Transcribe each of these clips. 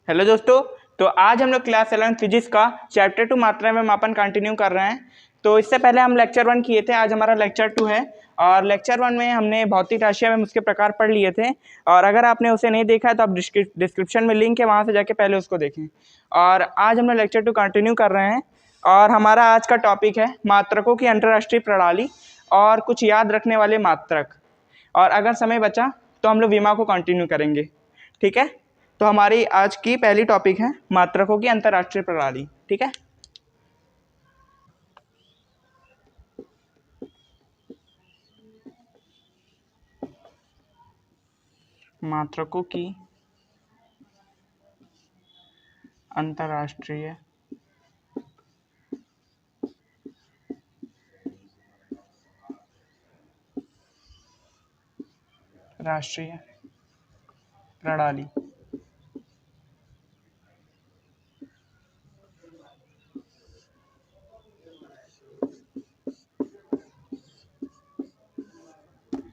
Hello दोस्तों। तो आज हम लोग क्लास 11 फिजिक्स का चैप्टर 2 मात्रा में मापन कंटिन्यू कर रहे हैं। तो इससे पहले हम लेक्चर 1 किए थे, आज हमारा लेक्चर 2 है। और लेक्चर 1 में हमने भौतिक राशियां में उसके प्रकार पढ़ लिए थे। और अगर आपने उसे नहीं देखा है तो आप डिस्क्रिप्शन में लिंक है, वहाँ से जाके पहले उसको देखें। और आज हम लोग लेक्चर 2 कंटिन्यू कर रहे हैं और हमारा आज का टॉपिक है मात्रकों की अंतर्राष्ट्रीय प्रणाली और कुछ याद रखने वाले मात्रक। और अगर समय बचा तो हम लोग विमा को कंटिन्यू करेंगे। ठीक है, तो हमारी आज की पहली टॉपिक है मात्रकों की अंतर्राष्ट्रीय प्रणाली। ठीक है, मात्रकों की अंतर्राष्ट्रीय राष्ट्रीय प्रणाली।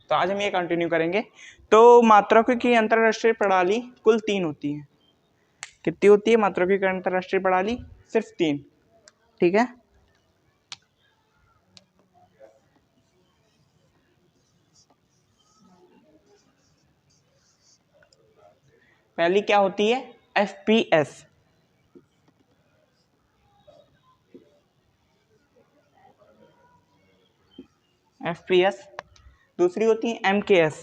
तो आज हम ये कंटिन्यू करेंगे। तो मात्रकों की अंतर्राष्ट्रीय प्रणाली कुल 3 होती है। कितनी होती है मात्रकों की अंतर्राष्ट्रीय प्रणाली? सिर्फ 3। ठीक है, पहली क्या होती है? FPS। FPS। दूसरी होती है MKS।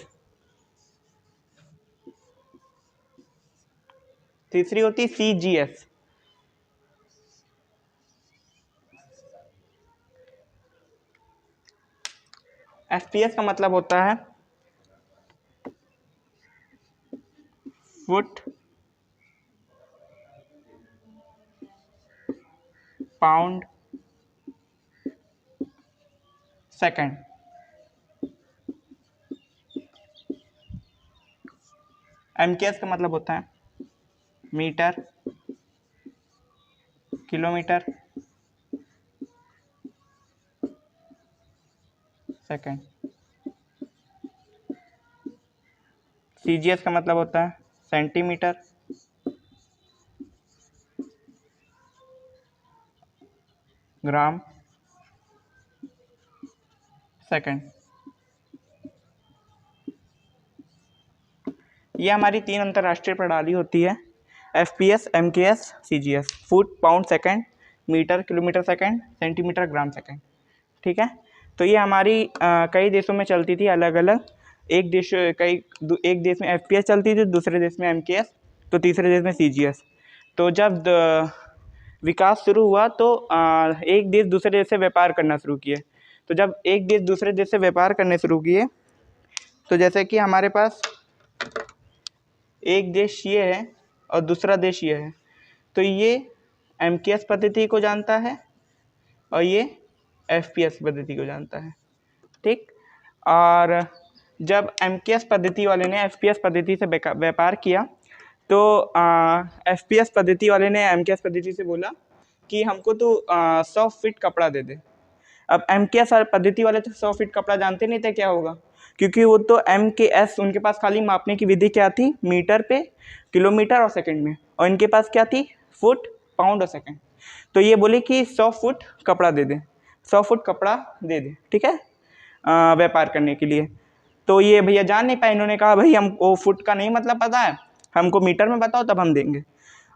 तीसरी होती है CGS। FPS का मतलब होता है फुट पाउंड सेकंड। MKS का मतलब होता है मीटर किलोमीटर सेकंड। CGS का मतलब होता है सेंटीमीटर ग्राम सेकंड। ये हमारी 3 अंतर्राष्ट्रीय प्रणाली होती है, FPS, MKS, CGS। Foot pound second, metre kilometre second, centimetre gram second. ठीक है, तो ये हमारी कई देशों में चलती थी अलग अलग। एक देश में FPS चलती थी, दूसरे देश में MKS, तो तीसरे देश में CGS। तो जब विकास शुरू हुआ तो एक देश दूसरे देश से व्यापार करना शुरू किए। तो जब एक देश दूसरे देश से व्यापार करने शुरू किए, तो जैसे कि हमारे पास एक देश ये है और दूसरा देश ये है, तो ये MKS पद्धति को जानता है और ये FPS पद्धति को जानता है। ठीक, और जब MKS पद्धति वाले ने FPS पद्धति से व्यापार किया तो FPS पद्धति वाले ने MKS पद्धति से बोला कि हमको तो 100 फीट कपड़ा दे दे। अब MKS पद्धति वाले तो 100 फीट कपड़ा जानते नहीं थे क्या होगा, क्योंकि वो तो MKS उनके पास खाली मापने की विधि क्या थी? मीटर पे, किलोमीटर और सेकंड में। और इनके पास क्या थी? फुट पाउंड और सेकंड। तो ये बोले कि 100 फुट कपड़ा दे दे, 100 फुट कपड़ा दे दे। ठीक है, व्यापार करने के लिए। तो ये भैया जान नहीं पाए, इन्होंने कहा भाई हमको फुट का नहीं मतलब पता है, हमको मीटर में बताओ तब हम देंगे।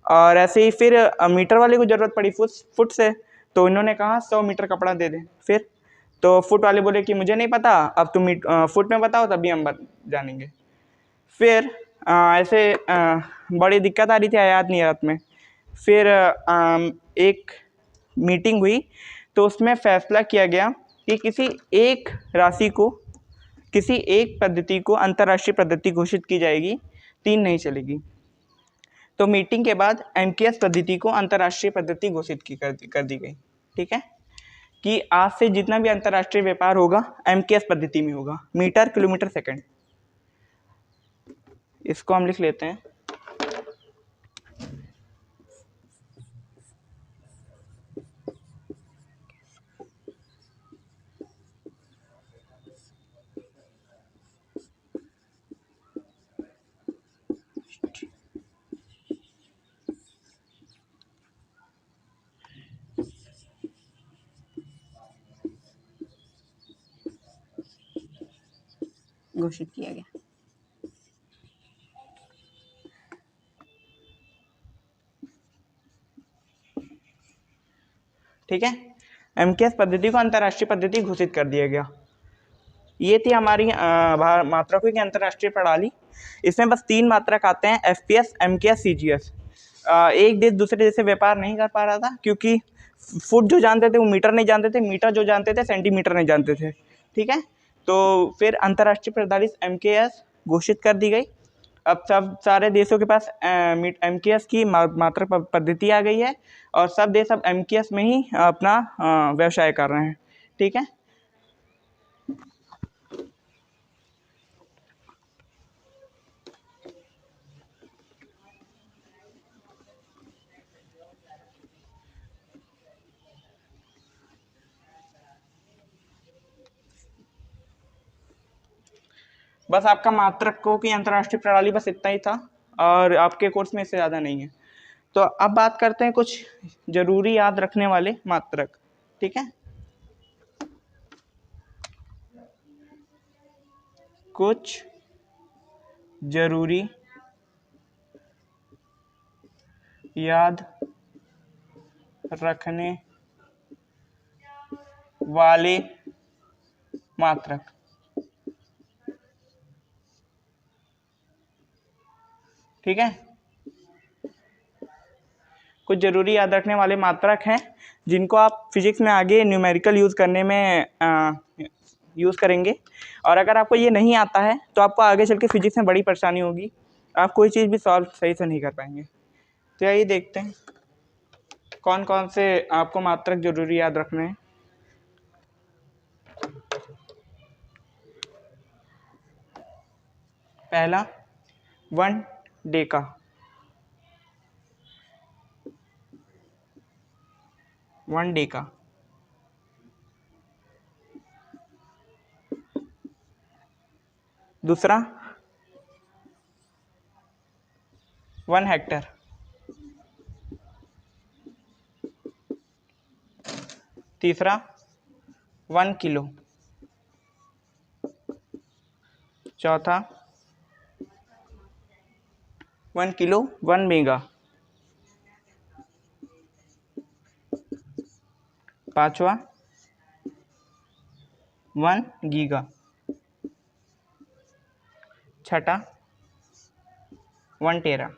और ऐसे ही फिर मीटर वाले को ज़रूरत पड़ी फुट से, तो इन्होंने कहा 100 मीटर कपड़ा दे दे। फिर तो फुट वाले बोले कि मुझे नहीं पता, अब तुम फुट में बताओ तभी हम जानेंगे। फिर ऐसे बड़ी दिक्कत आ रही थी आयात निर्यात में। फिर एक मीटिंग हुई तो उसमें फैसला किया गया कि किसी एक राशि को, किसी एक पद्धति को अंतर्राष्ट्रीय पद्धति घोषित की जाएगी, 3 नहीं चलेगी। तो मीटिंग के बाद MKS पद्धति को अंतर्राष्ट्रीय पद्धति घोषित कर दी गई। ठीक है, कि आज से जितना भी अंतर्राष्ट्रीय व्यापार होगा MKS पद्धति में होगा, मीटर किलोमीटर सेकंड। इसको हम लिख लेते हैं घोषित किया गया। ठीक है, एमकेएस पद्धति को अंतर्राष्ट्रीय पद्धति घोषित कर दिया गया। ये थी हमारी मात्रकों की अंतर्राष्ट्रीय प्रणाली। इसमें बस 3 मात्रक आते हैं, एफपीएस, एमकेएस, सीजीएस। एक देश दूसरे देश से व्यापार नहीं कर पा रहा था क्योंकि फुट जो जानते थे वो मीटर नहीं जानते थे, मीटर जो जानते थे सेंटीमीटर नहीं जानते थे। ठीक है, तो फिर अंतर्राष्ट्रीय प्रणाली एमकेएस घोषित कर दी गई। अब सब सारे देशों के पास एमकेएस की मात्रक पद्धति आ गई है और सब देश अब एमकेएस में ही अपना व्यवसाय कर रहे हैं। ठीक है, बस आपका मात्रकों की अंतर्राष्ट्रीय प्रणाली बस इतना ही था और आपके कोर्स में इससे ज़्यादा नहीं है। तो अब बात करते हैं कुछ जरूरी याद रखने वाले मात्रक। ठीक है, कुछ जरूरी याद रखने वाले मात्रक। ठीक है, कुछ जरूरी याद रखने वाले मात्रक हैं जिनको आप फिजिक्स में आगे न्यूमेरिकल यूज़ करने में यूज़ करेंगे। और अगर आपको ये नहीं आता है तो आपको आगे चल के फिजिक्स में बड़ी परेशानी होगी, आप कोई चीज़ भी सॉल्व सही से नहीं कर पाएंगे। तो यही देखते हैं कौन कौन से आपको मात्रक जरूरी याद रखने हैं। पहला 1 डेका, दूसरा 1 हेक्टर, तीसरा 1 किलो, चौथा 1 किलो 1 मेगा, पांचवा 1 गीगा, छठा 1 टेरा।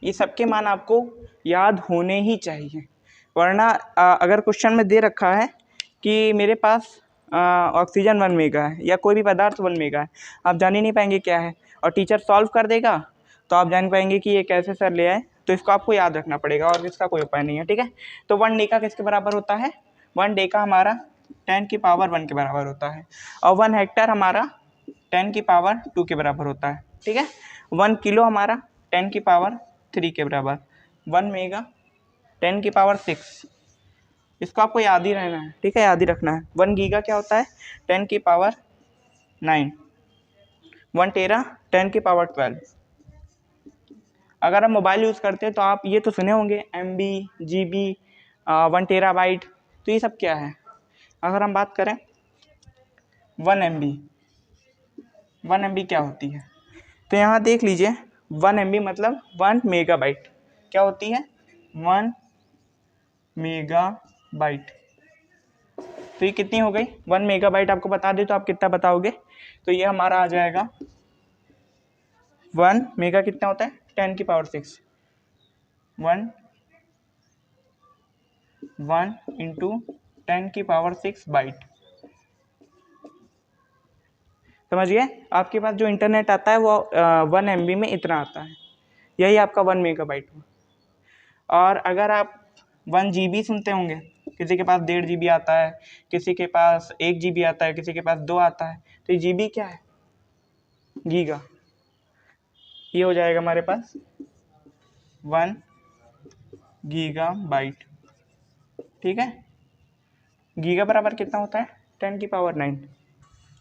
ये सबके मान आपको याद होने ही चाहिए, वरना अगर क्वेश्चन में दे रखा है कि मेरे पास ऑक्सीजन 1 मेगा है या कोई भी पदार्थ 1 मेगा है, आप जान ही नहीं पाएंगे क्या है, और टीचर सॉल्व कर देगा तो आप जान पाएंगे कि ये कैसे सर ले आए। तो इसको आपको याद रखना पड़ेगा और इसका कोई उपाय नहीं है। ठीक है, तो 1 डेका किसके बराबर होता है? 1 डेका हमारा 10 की पावर 1 के बराबर होता है और 1 हेक्टर हमारा 10 की पावर 2 के बराबर होता है। ठीक है, 1 किलो हमारा 10 की पावर 3 के बराबर, 1 मेगा 10 की पावर 6, इसको आपको याद ही रहना है। ठीक है, याद ही रखना है। 1 गीगा क्या होता है? 10 की पावर 9, 1 टेरा 10 की पावर 12। अगर आप मोबाइल यूज़ करते हैं तो आप ये तो सुने होंगे MB, GB, 1 टेराबाइट, तो ये सब क्या है? अगर हम बात करें 1 MB, 1 MB क्या होती है? तो यहाँ देख लीजिए 1 MB मतलब 1 मेगाबाइट। क्या होती है? 1 मेगाबाइट। तो ये कितनी हो गई? 1 मेगाबाइट आपको बता दे तो आप कितना बताओगे? तो ये हमारा आ जाएगा 1 मेगा कितना होता है? 10 की पावर 6, 1 इंटू 10 की पावर 6 बाइट। समझ गए? आपके पास जो इंटरनेट आता है वो 1 MB में इतना आता है, यही आपका 1 मेगाबाइट हुआ। और अगर आप 1 GB सुनते होंगे, किसी के पास 1.5 GB आता है, किसी के पास 1 GB आता है, किसी के पास 2 आता है, तो ये GB क्या है? गीगा। ये हो जाएगा हमारे पास 1 गीगाबाइट। ठीक है, गीगा बराबर कितना होता है? 10 की पावर 9,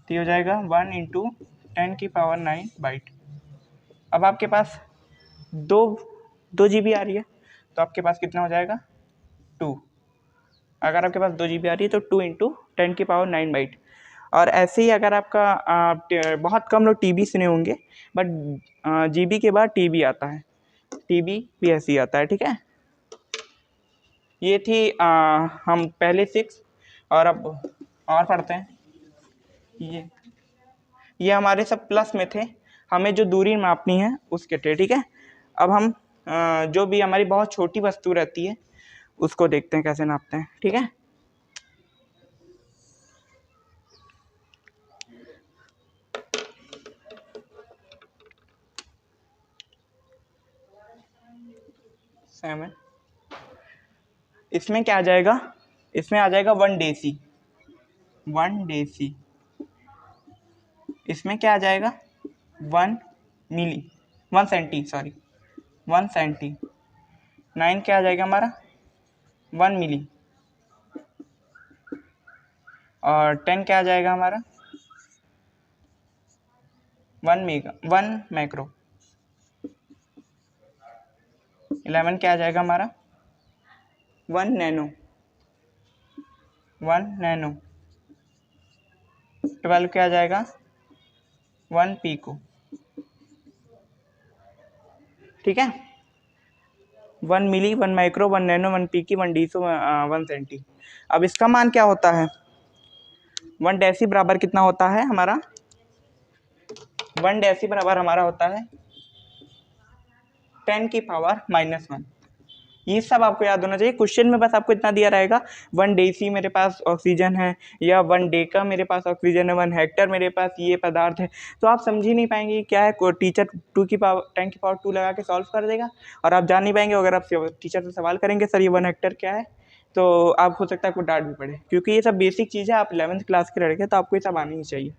तो ये हो जाएगा 1 इंटू 10 की पावर 9 बाइट। अब आपके पास 2 GB आ रही है तो आपके पास कितना हो जाएगा? 2। अगर आपके पास 2 GB आ रही है तो 2 × 10⁹ बाइट। और ऐसे ही अगर आपका बहुत कम लोग TB सुने होंगे, बट GB के बाद TB आता है, TB भी ऐसे ही आता है, ठीक है। ये थी हम पहले 6 और अब और पढ़ते हैं। ये हमारे सब प्लस में थे, हमें जो दूरी मापनी है उसके थे, ठीक है। अब हम जो भी हमारी बहुत छोटी वस्तु रहती है उसको देखते हैं कैसे नापते हैं, ठीक है। सेवन, इसमें क्या आ जाएगा, इसमें आ जाएगा 1 डेसी, 1 डेसी। इसमें क्या आ जाएगा 1 मिली, 1 सेंटी, सॉरी 1 सेंटी। 9 क्या आ जाएगा हमारा 1 मिली, और 10 क्या आ जाएगा हमारा 1 मैक्रो। 11 क्या आ जाएगा हमारा 1 नैनो, 1 नैनो। 12 क्या आ जाएगा 1 पीको, ठीक है। 1 मिली, 1 माइक्रो, 1 नैनो, 1 पीकी, 1 डीसो, 1 सेंटी। अब इसका मान क्या होता है, 1 डेसी बराबर कितना होता है हमारा, 1 डेसी बराबर हमारा होता है 10⁻⁻1। ये सब आपको याद होना चाहिए। क्वेश्चन में बस आपको इतना दिया रहेगा 1 डेसी मेरे पास ऑक्सीजन है, या 1 डेका मेरे पास ऑक्सीजन है, 1 हेक्टर मेरे पास ये पदार्थ है, तो आप समझ ही नहीं पाएंगे क्या है। टीचर 10⁻2 लगा के सॉल्व कर देगा और आप जान नहीं पाएंगे। अगर आप टीचर से सवाल करेंगे सर ये 1 हेक्टर क्या है, तो आप हो सकता है आपको डांट भी पड़े, क्योंकि ये सब बेसिक चीज़ है। आप 11th क्लास के लड़के, तो आपको ये सब आनी ही चाहिए।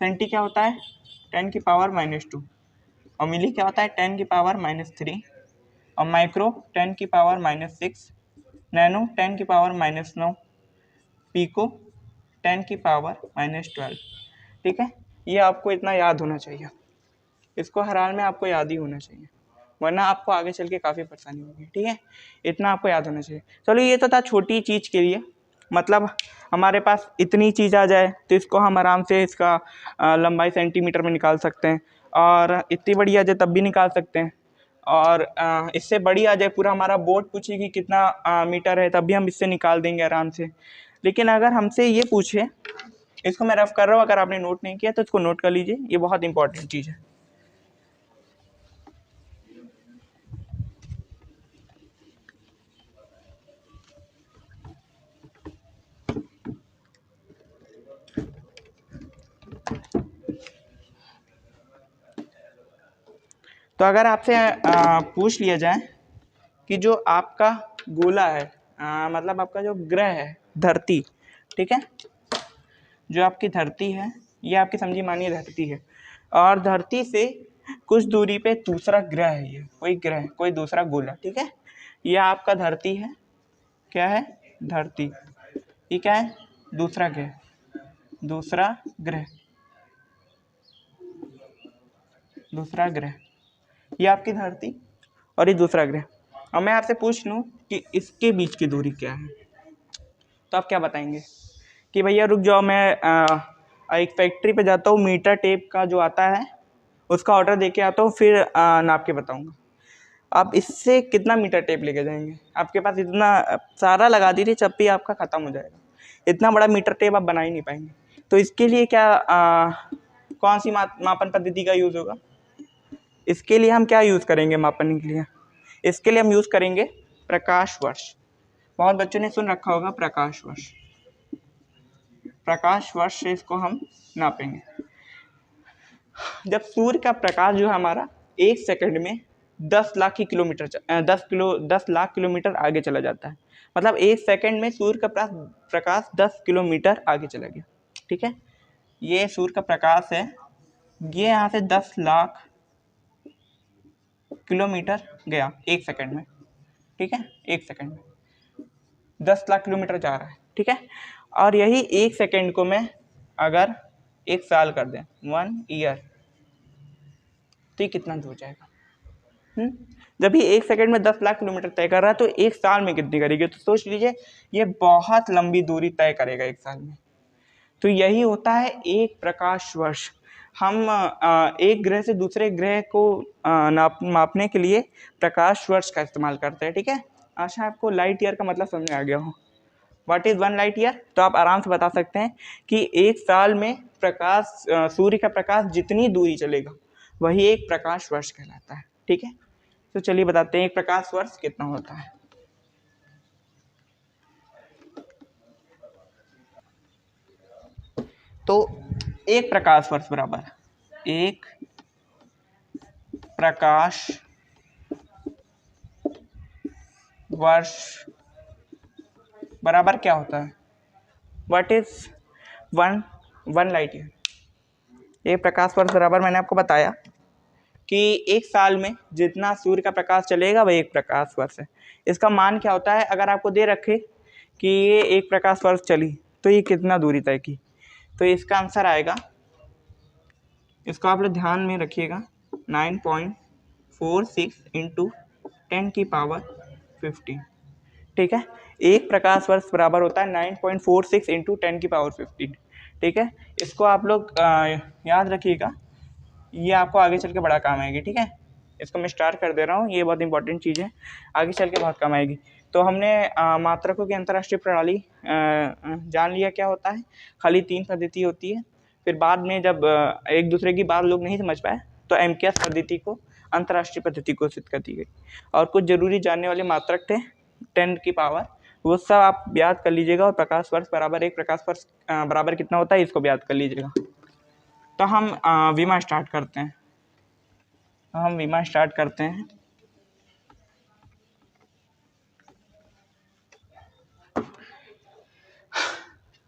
सेंटी क्या होता है 10⁻², और मिली क्या होता है 10⁻³ और माइक्रो 10⁻⁻6, नैनो 10⁻⁻9, पीको 10⁻⁻12, ठीक है। ये आपको इतना याद होना चाहिए, इसको हर हाल में आपको याद ही होना चाहिए, वरना आपको आगे चल के काफ़ी परेशानी होगी, ठीक है। इतना आपको याद होना चाहिए। चलो ये तो था छोटी चीज़ के लिए, मतलब हमारे पास इतनी चीज़ आ जाए तो इसको हम आराम से इसका लंबाई सेंटीमीटर में निकाल सकते हैं, और इतनी बड़ी आ जाए तब भी निकाल सकते हैं, और इससे बड़ी आ जाए, पूरा हमारा बोर्ड पूछेगी कितना मीटर है, तब भी हम इससे निकाल देंगे आराम से। लेकिन अगर हमसे ये पूछे, इसको मैं रफ कर रहा हूँ, अगर आपने नोट नहीं किया तो इसको नोट कर लीजिए, ये बहुत इंपॉर्टेंट चीज़ है। तो अगर आपसे पूछ लिया जाए कि जो आपका गोला है, मतलब आपका जो ग्रह है धरती, ठीक है, जो आपकी धरती है, ये आपकी समझी मानिए धरती है, और धरती से कुछ दूरी पे दूसरा ग्रह है, ये कोई ग्रह, कोई दूसरा गोला, ठीक है। ये आपका धरती है, क्या है धरती, ये क्या है दूसरा ग्रह, दूसरा ग्रह, दूसरा ग्रह, ये आपकी धरती और ये दूसरा ग्रह। अब मैं आपसे पूछ लूँ कि इसके बीच की दूरी क्या है, तो आप क्या बताएंगे कि भैया रुक जाओ, मैं एक फैक्ट्री पे जाता हूँ, मीटर टेप का जो आता है उसका ऑर्डर दे के आता हूँ, फिर नाप के बताऊँगा। आप इससे कितना मीटर टेप लेके जाएंगे, आपके पास इतना सारा लगा दीजिए चप्पी आपका ख़त्म हो जाएगा, इतना बड़ा मीटर टेप आप बना ही नहीं पाएंगे। तो इसके लिए क्या कौन सी मापन पद्धति का यूज़ होगा, इसके लिए हम क्या यूज़ करेंगे मापन के लिए, इसके लिए हम यूज़ करेंगे प्रकाश वर्ष। बहुत बच्चों ने सुन रखा होगा प्रकाश वर्ष, प्रकाश वर्ष से इसको हम नापेंगे। जब सूर्य का प्रकाश जो है हमारा 1 सेकंड में 10 लाख किलोमीटर 10 लाख किलोमीटर आगे चला जाता है, मतलब 1 सेकंड में सूर्य का प्रकाश 10 किलोमीटर आगे चला गया, ठीक है। ये सूर्य का प्रकाश है, ये यहाँ से 10 लाख किलोमीटर गया 1 सेकंड में, ठीक है, 1 सेकंड में 10 लाख किलोमीटर जा रहा है, ठीक है। और यही 1 सेकंड को मैं अगर 1 साल कर दें 1 ईयर, तो ये कितना दूर जाएगा, जब भी 1 सेकंड में 10 लाख किलोमीटर तय कर रहा है तो 1 साल में कितनी करेगी? तो सोच लीजिए ये बहुत लंबी दूरी तय करेगा 1 साल में। तो यही होता है 1 प्रकाश वर्ष। हम एक ग्रह से दूसरे ग्रह को मापने के लिए प्रकाश वर्ष का इस्तेमाल करते हैं। ठीक है, आशा आपको लाइट ईयर का मतलब समझ में आ गया हो। What is 1 light year? तो आप आराम से बता सकते हैं कि 1 साल में प्रकाश सूर्य का प्रकाश जितनी दूरी चलेगा वही 1 प्रकाश वर्ष कहलाता है। ठीक है, तो चलिए बताते हैं 1 प्रकाश वर्ष कितना होता है। तो 1 प्रकाश वर्ष बराबर 1 प्रकाश वर्ष बराबर क्या होता है? What is 1 light year? 1 प्रकाश वर्ष बराबर मैंने आपको बताया कि 1 साल में जितना सूर्य का प्रकाश चलेगा वह 1 प्रकाश वर्ष है। इसका मान क्या होता है? अगर आपको दे रखे कि ये 1 प्रकाश वर्ष चली तो ये कितना दूरी तय की, तो इसका आंसर आएगा, इसको आप लोग ध्यान में रखिएगा, 9.46 इंटू 10 की पावर 15। ठीक है, 1 प्रकाश वर्ष बराबर होता है 9.46 इंटू 10 की पावर 15। ठीक है, इसको आप लोग याद रखिएगा, ये आपको आगे चल के बड़ा काम आएगी। ठीक है, इसको मैं स्टार्ट कर दे रहा हूँ, ये बहुत इंपॉर्टेंट चीज़ है, आगे चल के बहुत काम आएगी। तो हमने मात्रकों की अंतर्राष्ट्रीय प्रणाली जान लिया क्या होता है। खाली 3 पद्धति होती है। फिर बाद में जब एक दूसरे की बात लोग नहीं समझ पाए तो एमकेएस पद्धति को अंतर्राष्ट्रीय पद्धति घोषित कर दी गई। और कुछ जरूरी जानने वाले मात्रक थे 10 की पावर, वो सब आप याद कर लीजिएगा। और प्रकाश वर्ष बराबर 1 प्रकाश वर्ष बराबर कितना होता है इसको भी याद कर लीजिएगा। तो हम विमा स्टार्ट करते हैं।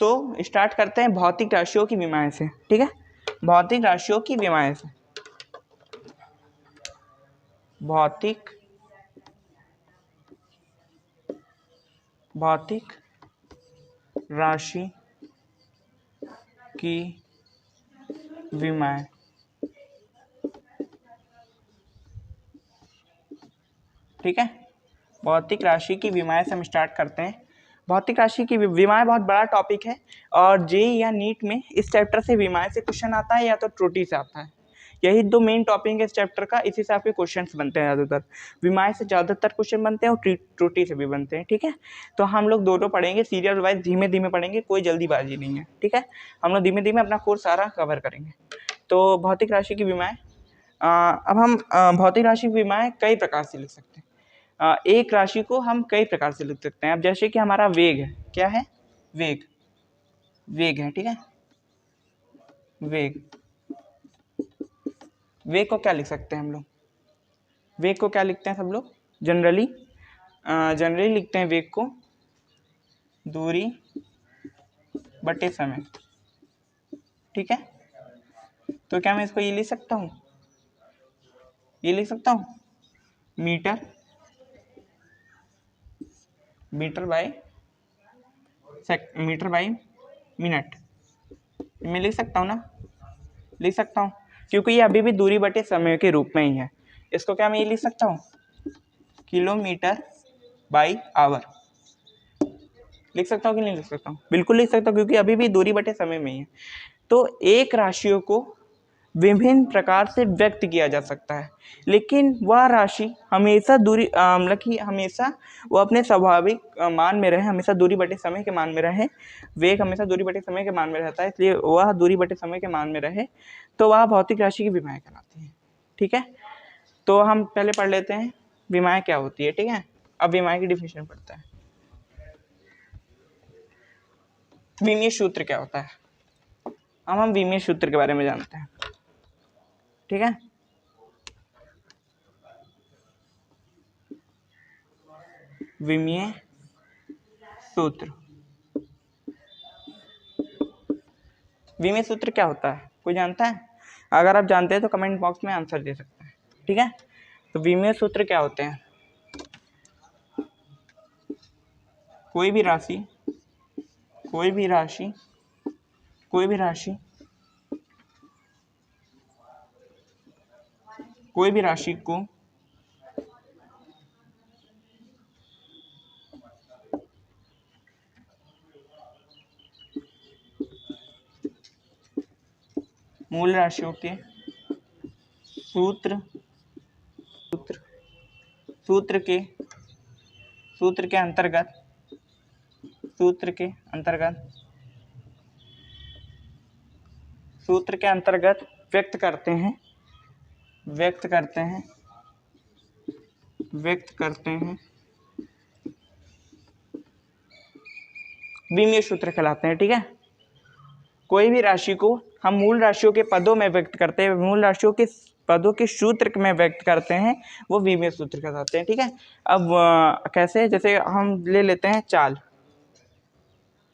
तो स्टार्ट करते हैं भौतिक राशियों की विमाएं से। ठीक है, भौतिक राशियों की विमाएं से। भौतिक राशि की विमाएं। ठीक है, भौतिक राशि की विमाएं से हम स्टार्ट करते हैं। भौतिक राशि की विमाएं बहुत बड़ा टॉपिक है और जेईई या नीट में इस चैप्टर से विमाएं से क्वेश्चन आता है या तो त्रुटि से आता है। यही 2 मेन टॉपिक है इस चैप्टर का, इसी से आपके क्वेश्चंस बनते हैं ज़्यादातर। विमाएं से ज़्यादातर क्वेश्चन बनते हैं और त्रुटि से भी बनते हैं। ठीक है, तो हम लोग दोनों पढ़ेंगे सीरियल वाइज, धीमे धीमे पढ़ेंगे, कोई जल्दीबाजी नहीं है। ठीक है, हम लोग धीमे धीमे अपना कोर्स सारा कवर करेंगे। तो भौतिक राशि की विमाएं, अब हम भौतिक राशि की विमाएं कई प्रकार से लिख सकते हैं। एक राशि को हम कई प्रकार से लिख सकते हैं। अब जैसे कि हमारा वेग है, क्या है? वेग है। ठीक है, वेग को क्या लिख सकते हैं हम लोग? वेग को क्या लिखते हैं सब लोग? जनरली लिखते हैं वेग को दूरी बटे समय। ठीक है, तो क्या मैं इसको ये लिख सकता हूँ? मीटर बाई मिनट मैं लिख सकता हूँ ना? लिख सकता हूँ, क्योंकि ये अभी भी दूरी बटे समय के रूप में ही है। इसको क्या मैं ये लिख सकता हूँ? Kilometre by hour. लिख सकता हूँ कि नहीं लिख सकता हूँ? बिल्कुल लिख सकता हूँ, क्योंकि अभी भी दूरी बटे समय में ही है। तो एक राशियों को विभिन्न प्रकार से व्यक्त किया जा सकता है, लेकिन वह राशि हमेशा दूरी मतलब कि हमेशा वो अपने स्वाभाविक मान में रहे, हमेशा दूरी बटे समय के मान में रहे। वेग हमेशा दूरी बटे समय के मान में रहता है, इसलिए वह दूरी बटे समय के मान में रहे तो वह भौतिक राशि की विमाएं कहलाती है। ठीक है, तो हम पहले पढ़ लेते हैं विमाएं क्या होती है। ठीक है, अब विमाएं की डिफिनेशन पढ़ते हैं। विमीय सूत्र क्या होता है? अब हम विमीय सूत्र के बारे में जानते हैं। ठीक है, विमीय सूत्र क्या होता है? कोई जानता है? अगर आप जानते हैं तो कमेंट बॉक्स में आंसर दे सकते हैं। ठीक है, तो विमीय सूत्र क्या होते हैं? कोई भी राशि को मूल राशियों के सूत्र सूत्र सूत्र के सूत्र के अंतर्गत सूत्र के अंतर्गत सूत्र के अंतर्गत व्यक्त करते हैं विमीय सूत्र कहलाते हैं। ठीक है, कोई भी राशि को हम मूल राशियों के पदों में व्यक्त करते हैं, मूल राशियों के पदों के सूत्र में व्यक्त करते हैं, वो विमीय सूत्र कहलाते हैं। ठीक है, अब कैसे, जैसे हम ले लेते हैं चाल,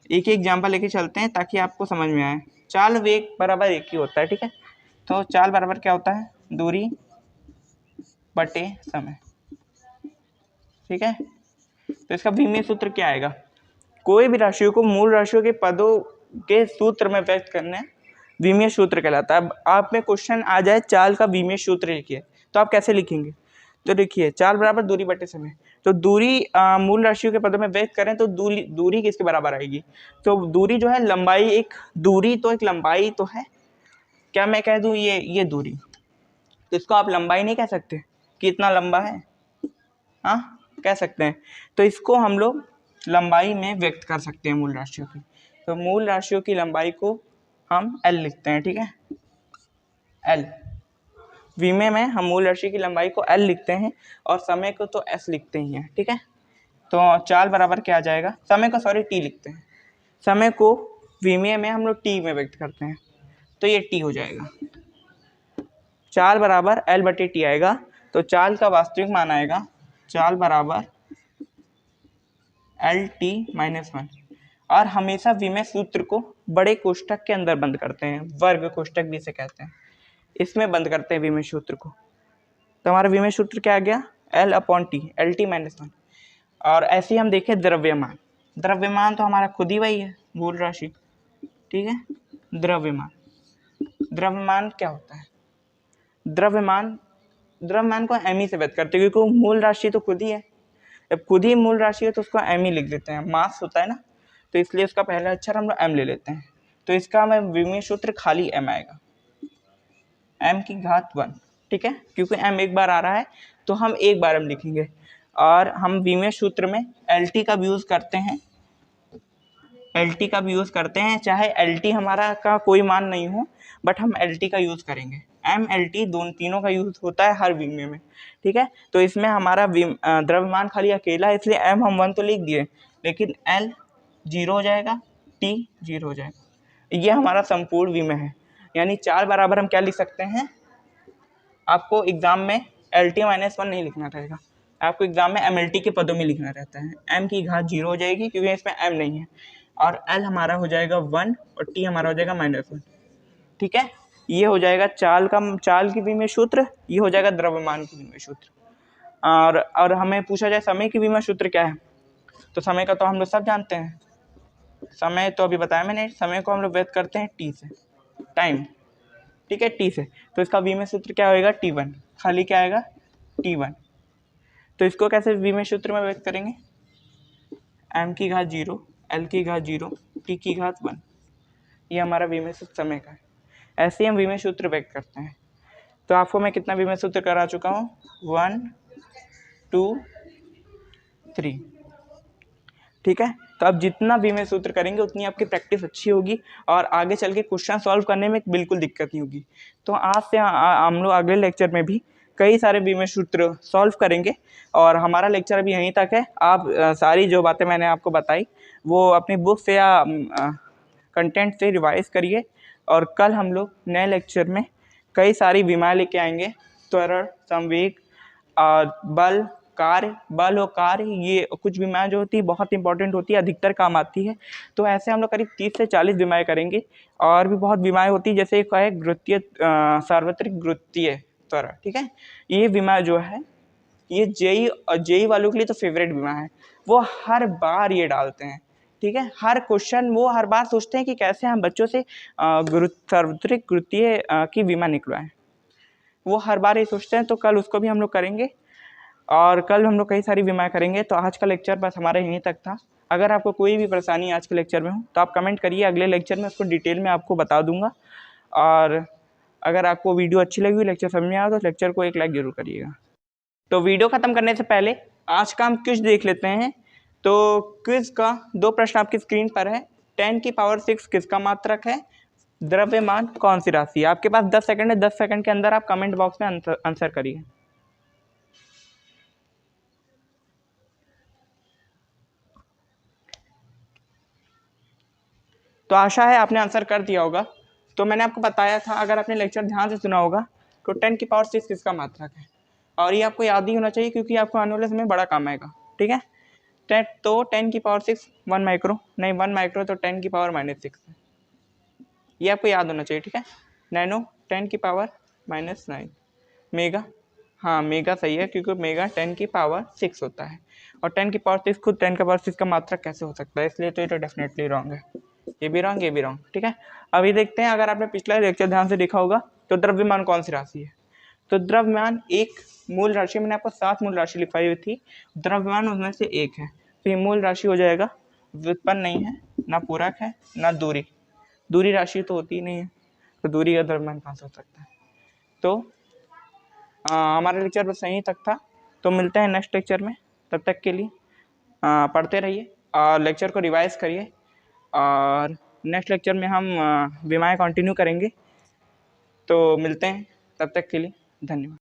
एक ही एग्जाम्पल लेके चलते हैं ताकि आपको समझ में आए। चाल वेग बराबर एक ही होता है। ठीक है, तो चाल बराबर क्या होता है, दूरी बटे समय। ठीक है, तो इसका विमीय सूत्र क्या आएगा, कोई भी राशियों को मूल राशियों के पदों के सूत्र में व्यक्त करने विमीय सूत्र कहलाता है। अब आप में क्वेश्चन आ जाए चाल का विमीय सूत्र लिखिए, तो आप कैसे लिखेंगे, तो देखिए चाल बराबर दूरी बटे समय। तो दूरी मूल राशियों के पदों में व्यक्त करें तो दूरी किसके बराबर आएगी, तो दूरी जो है लंबाई, एक दूरी तो एक लंबाई तो है, क्या मैं कह दूं ये दूरी, तो इसको आप लंबाई नहीं कह सकते कि इतना लंबा है, हाँ कह सकते हैं। तो इसको हम लोग लंबाई में व्यक्त कर सकते हैं मूल राशियों की। तो मूल राशियों की लंबाई को हम L लिखते हैं। ठीक है, L, विमीय में हम मूल राशि की लंबाई को L लिखते हैं और समय को तो S लिखते ही हैं। ठीक है, तो चाल बराबर क्या आ जाएगा, समय को T लिखते हैं, समय को विमीय में हम लोग T में व्यक्त करते हैं, तो ये T हो जाएगा। चाल बराबर L बटे T आएगा, तो चाल का वास्तविक मान आएगा चाल बराबर LT-1, और हमेशा विमीय सूत्र को बड़े कोष्ठक के अंदर बंद करते हैं, वर्ग कोष्ठक भी इसे कहते हैं, इसमें बंद करते हैं विमीय सूत्र को। तो हमारा विमीय सूत्र क्या आ गया, L/T, LT-1। और ऐसे ही हम देखें द्रव्यमान, द्रव्यमान तो हमारा खुद ही वही है, मूल राशि। ठीक है, द्रव्यमान क्या होता है, द्रव्यमान को m से व्यक्त करते हैं, क्योंकि मूल राशि तो खुद ही है, जब खुद ही मूल राशि है तो उसको m ही लिख देते हैं, मास होता है ना, तो इसलिए उसका पहला अक्षर हम लोग m ले लेते हैं। तो इसका हमें विमीय सूत्र खाली m आएगा, m⁻1। ठीक है, क्योंकि m एक बार आ रहा है तो हम एक बार m लिखेंगे, और हम विमीय सूत्र में LT का भी यूज़ करते हैं, चाहे LT हमारा का कोई मान नहीं हो, बट हम LT का यूज़ करेंगे। M LT तीनों का यूज़ होता है हर विमीय में। ठीक है, तो इसमें हमारा द्रव्यमान खाली अकेला है, इसलिए M हम 1 तो लिख दिए, लेकिन L 0 हो जाएगा, T 0 हो जाएगा। ये हमारा संपूर्ण विमीय है। यानी चाल बराबर हम क्या लिख सकते हैं, आपको एग्जाम में LT-1 नहीं लिखना रहेगा, आपको एग्जाम में MLT के पदों में लिखना रहता है। m⁻0 हो जाएगी क्योंकि इसमें m नहीं है, और L हमारा हो जाएगा 1 और T हमारा हो जाएगा -1। ठीक है, ये हो जाएगा चाल की विमीय सूत्र, ये हो जाएगा द्रव्यमान की विमीय सूत्र। और हमें पूछा जाए समय की विमीय सूत्र क्या है, तो समय का तो हम लोग सब जानते हैं, समय तो अभी बताया मैंने, समय को हम लोग व्यक्त करते हैं T से, टाइम। ठीक है, T से, तो इसका विमीय सूत्र क्या होएगा, T1, खाली क्या आएगा, T1। तो इसको कैसे विमीय सूत्र में व्यक्त करेंगे, m⁻0 L⁻0 T⁻1, ये हमारा विमीय सूत्र समय का है। ऐसे ही हम विमीय सूत्र व्यक्त करते हैं। तो आपको मैं कितना विमीय सूत्र करा चुका हूँ, 1 2 3। ठीक है, तो आप जितना विमीय सूत्र करेंगे उतनी आपकी प्रैक्टिस अच्छी होगी, और आगे चल के क्वेश्चन सॉल्व करने में बिल्कुल दिक्कत नहीं होगी। तो आज से हम लोग अगले लेक्चर में भी कई सारे विमीय सूत्र सॉल्व करेंगे, और हमारा लेक्चर अभी यहीं तक है। आप सारी जो बातें मैंने आपको बताई वो अपनी बुक से या कंटेंट से रिवाइज करिए, और कल हम लोग नए लेक्चर में कई सारी विमाएँ लेके आएंगे, त्वरण, संवेग, बल, बल और कार्य, ये कुछ विमाएँ जो होती है बहुत इंपॉर्टेंट होती है, अधिकतर काम आती है। तो ऐसे हम लोग करीब 30 से 40 विमाएँ करेंगे, और भी बहुत विमाएँ होती है, जैसे एक है गुरुत्वीय सार्वत्रिक गुरुत्वीय त्वरण। ठीक है, ये विमा जो है ये जेई वालों के लिए तो फेवरेट विमा है, वो हर बार ये डालते हैं। ठीक है, हर क्वेश्चन वो हर बार सोचते हैं कि कैसे हम बच्चों से सार्वत्रिक गुरुत्वीय की विमा निकलवाएं, वो हर बार ये सोचते हैं। तो कल उसको भी हम लोग करेंगे, और कल हम लोग कई सारी विमाएँ करेंगे। तो आज का लेक्चर बस हमारा यहीं तक था। अगर आपको कोई भी परेशानी आज के लेक्चर में हो तो आप कमेंट करिए, अगले लेक्चर में उसको डिटेल में आपको बता दूंगा। और अगर आपको वीडियो अच्छी लगी, लेक्चर समझ में आया तो लेक्चर को एक लाइक जरूर करिएगा। तो वीडियो ख़त्म करने से पहले आज का हम क्विज देख लेते हैं। तो क्विज का 2 प्रश्न आपकी स्क्रीन पर है। 10 की पावर 6 किसका मात्रक है? द्रव्यमान कौन सी राशि है? आपके पास 10 सेकंड है, 10 सेकंड के अंदर आप कमेंट बॉक्स में आंसर करिए। तो आशा है आपने आंसर कर दिया होगा। तो मैंने आपको बताया था, अगर आपने लेक्चर ध्यान से सुना होगा, तो 10 की पावर 6 किसका मात्रक है, और ये आपको याद ही होना चाहिए क्योंकि आपको आने वाले समय बड़ा काम आएगा। ठीक है, तो 10 की पावर 6 1 माइक्रो, नहीं 1 माइक्रो तो 10 की पावर -6 है, ये आपको याद होना चाहिए। ठीक है, नैनो 10 की पावर -9, मेगा, हाँ मेगा सही है क्योंकि मेगा 10 की पावर 6 होता है, और 10 की पावर 6 खुद 10 की पावर 6 का मात्रक कैसे हो सकता है, इसलिए तो ये तो डेफिनेटली रॉन्ग है। ये भी रॉन्ग, ये भी रॉन्ग। ठीक है, अभी देखते हैं, अगर आपने पिछला लेक्चर ध्यान से देखा होगा तो द्रव्यमान कौन सी राशि है? तो द्रव्यमान एक मूल राशि, मैंने आपको 7 मूल राशि लिखवाई हुई थी, द्रव्यमान उनमें से एक है, तो ये मूल राशि हो जाएगा। व्युत्पन्न नहीं है, ना पूरक है, ना दूरी, दूरी राशि तो होती ही नहीं है, तो दूरी का द्रव्यमान कहाँ से हो सकता है? तो हमारा लेक्चर बस यहीं तक था। तो मिलते हैं नेक्स्ट लेक्चर में, तब तक के लिए पढ़ते रहिए और लेक्चर को रिवाइज करिए, और नेक्स्ट लेक्चर में हम विमाएँ कंटिन्यू करेंगे। तो मिलते हैं, तब तक के लिए धन्यवाद।